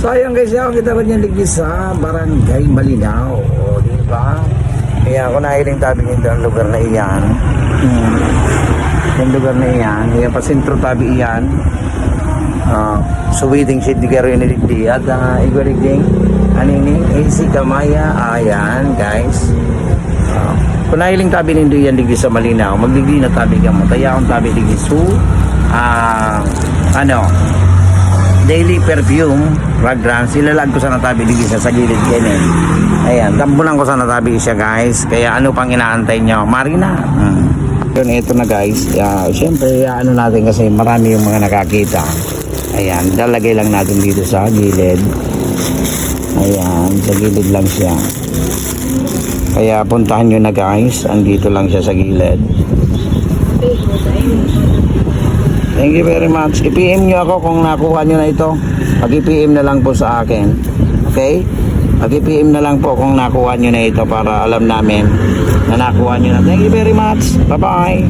So ayun guys, yung kita ba niya ligis sa Barangay Malinaw, o diba? Kaya ako nahiling tabi nito ang lugar na iyan. Yung lugar na iyan, yung pasintro tabi iyan. Suwiting shit di karo yung niligdi at iguligding anini, AC Kamaya, ayan guys. Kung nahiling tabi nito yan ligdi sa Malinaw, magligdi na tabi ka mo. Kaya akong tabi ligdi su, daily perfume fragrance, ilalag ko sa natabi ligdi sa gilid ganyan. Ayan, tambunan ko sa natabi siya guys. Kaya ano pang inaantay nyo? Marina. Yun, ito na guys. Siyempre, ano natin kasi marami yung mga nakakita. Ayan, dalagay lang natin dito sa gilid. Ayan, sa gilid lang siya. Kaya puntahan nyo na guys. Andito lang siya sa gilid. Thank you very much. I-PM nyo ako kung nakuha nyo na ito. Pag-i-PM na lang po sa akin. Okay? Pag-i-PM na lang po kung nakuha nyo na ito para alam namin na nakuha nyo na. Thank you very much. Bye-bye.